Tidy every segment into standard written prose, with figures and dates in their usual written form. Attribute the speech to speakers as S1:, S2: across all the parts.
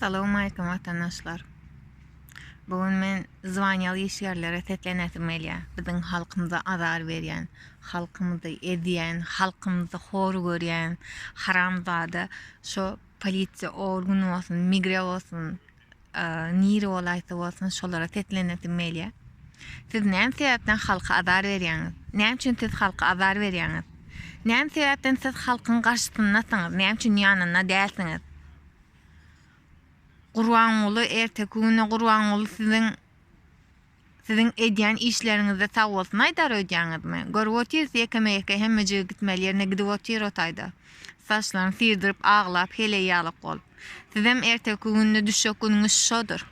S1: Assalamu alaikum vatandaşlar. Bugün men zvanyalı iş yerlere tetlenetilmeli. Bizim halkımıza azar berýän, halkımızı edýän, halkımızı hor görýän, haramzada şu polisiýa organy bolsun, migre bolsun, niri olaýsa bolsun şolara tetlenetilmeli. Siz näme sebäpden halka azar berýäňiz? Näme üçin siz halka azar berýäňiz? Näme sebäpden siz halkyň garşysynasyňyz? Näme üçin ýanyna dälsiňiz? Gurbanuly erteküne Gurbanuly sizin edýän işleriňizde sag bolsun aýdar öýdýäňizmi? Görüp otyrs ýekeme hemmejige gitmelерine gidip otyr otayda. Saçlaryny sirdirip aglap hele ýalyp bolup. Sizem erteküne düşek günüňiz şodur.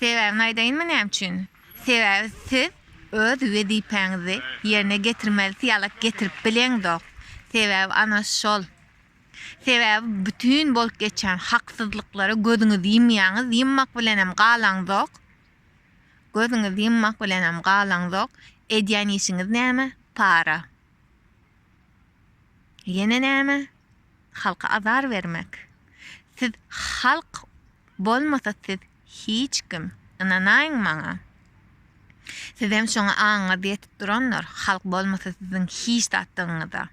S1: Sebäbini aýdaýynmy näme üçin? Sebäbi siz öz wezipeňizi ýerine getirmelisiz ýalyp getirip bileňiz. Sebäbi ana şol. Sebäbi bütün bolup geçen haksızlıkları gözüňiz ýymýäňiz, ýymmak bilenem galaňyz. Gözüňiz ýymmak bilenem galaňyz. Edýän işiňiz näme? Para. Ýene näme? Halka azar vermek. Siz halk bolmasa siz hiç kim. Inanaýyn maňa. Siz hem şoňa aňa diýip duranlar, halk bolmasa sizin hiç tatdyňyzda.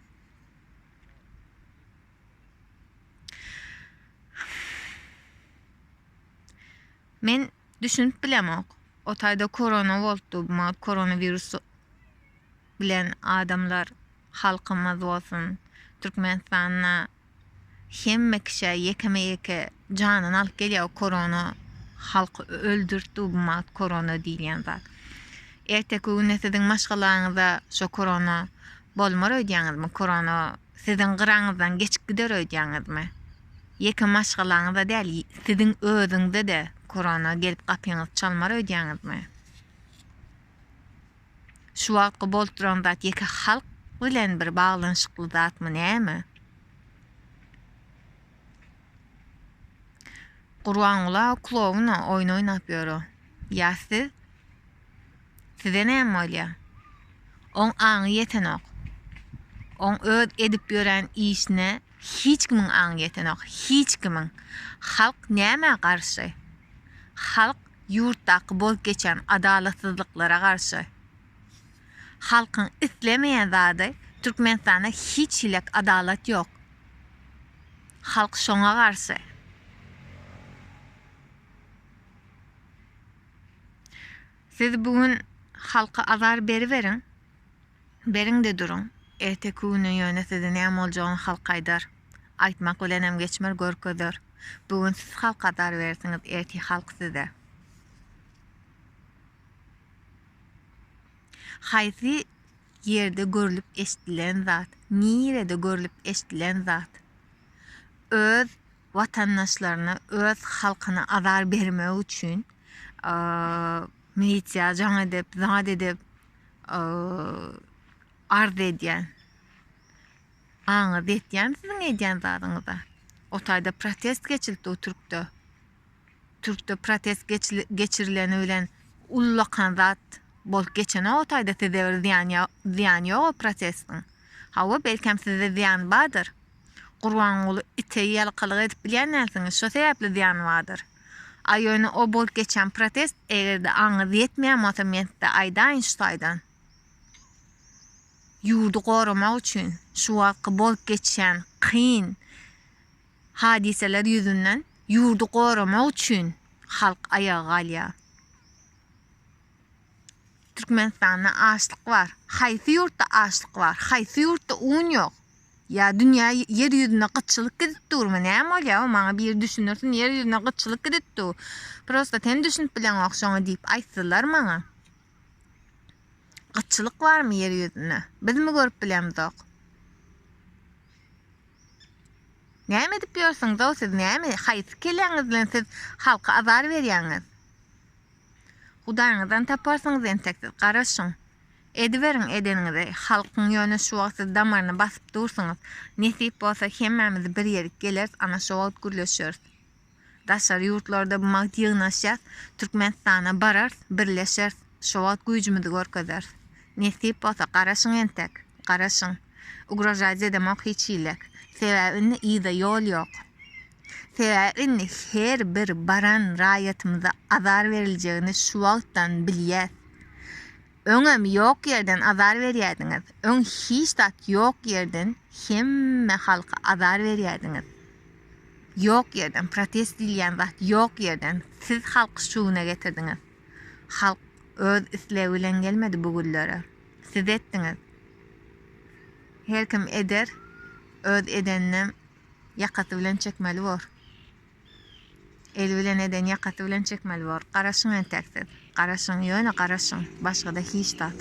S1: Men düşünüp bilemok. O taýda korona boldy, koronavirus bilen adamlar halkymyz bolsun, Türkmenistana hemme kişi ýekeme janyny alyp gelýär. Korona halky öldürdi, bu korona diýilýän zat. Erteki güne sizin maşgalaryňyzda şo korona bolmar öýdýäňizmi? Korona sizin gyraňyzdan geçip gider öýdýäňizmi? Ýeke maşgalaryňyzda däl, sizin özüňizde de korona gelip kapýaňyzy çalmar öýdýäňizmi? Şu wagtky bolup duran zat ýeke halk bilen bir baglanşykly zatmy näme? Gurbanuly klowna oýun oýnap ýörer. Ýa size näme bolýar? On aňy ýetenok. On öz edip ýören işine hiç kimin aňy ýetenok, hiç kimin. Halk näme garşy? Halk yurtdaky bolup geçen adalatsızlıklara garşy. Halkyň islemeýän zady Türkmenistanda hiç hilek adalet ýok. Halk şoňa garşy. Siz bugün halka azar beriberiň. Beriň de durun. Erteki güne ýöne size näme boljagyny halk aýdar. Aýtmak bilenem geçmer görkezler. Bugün siz halka azar bersiňiz, erti halk size. Haýsy ýerde görülüp eşdilen zat, nirede görülüp eşdilen zat, öz vatandaşlaryna, öz halkyna azar bermek üçin milisiýa jaň edip, zat edip arz edýän, aňyz etýän siziň edýän zadyňyza. O taýda protest geçildi o Türkde. Türkde protest geçirileni bilen ullakan zat bolup geçen o taýda size ziýan ýok o protestin. Hawa belkem size ziýan bardyr. Gurbanuly ite ýalkalyk edip bilýän näsiňiz, şo sebäpli ziýan bardyr. Aýyny o bolup geçen protest egerde aňyz ýetmeýän momentde aýdaýyn şu taýdan. Ýurdu goramak üçin şu wagtky bolup geçen kyn hadiseler ýüzünden ýurdu goramak üçin halk ayağa galýar. Türkmenistanda açlyk bar. Haýsy ýurtda açlyk bar? Haýsy ýurtda un ýok? Ya dünýä yer ýüzüne gıççylyk gidip durmy? Näme bolýar? Maňa bir düşünürsin, yer ýüzüne gıççylyk gidip dur. Prosta hem düşünüp bilen okşoňa diýip aýtdylar maňa. Gıççylyk barmy yer ýüzüne? Biz mi görüp bilemizok? Näme edip ýörsiňiz? Siz näme? Haýsy keleňiz bilen siz halka azar berýäňiz? Hudaýyňyzdan taparsyňyz entekdir, garaşyň. Ediberiň edeniňizi, halkyň ýöne şu wagt damaryna basyp dursyňyz, nesip bolsa hemmemiz bir ýere geler, ana şu wagt gürleşeriz. Daşar ýurtlarda bu wagt ýygnaşýar, Türkmenistana barar, birleşer, şu wagt güýjümizi görkezeriz. Nesip bolsa garaşyň entek, garaşyň. Ugrajat edemok hiç hilek. Sebäbini ýyda ýol ýok. Seberini her bir baran rayetimize azar verileceğini şu vaqtdan bilýär. Öňem yok yerden azar berýärdiňiz. Öň hiç dat yok yerden hemme halka azar berýärdiňiz. Yok yerden protest edilýän zat yok yerden siz halk şuuna getirdiňiz. Halk öz isleği bilen gelmedi bu güllere. Siz etdiňiz. Her kim eder, öz edennem yakatı bilen çekmeli bor. El bilen eden yakatı bilen çekmeli bor. Garaşyň entersiz. Garaşyň ýöne garaşyň. Başga da hiç dat.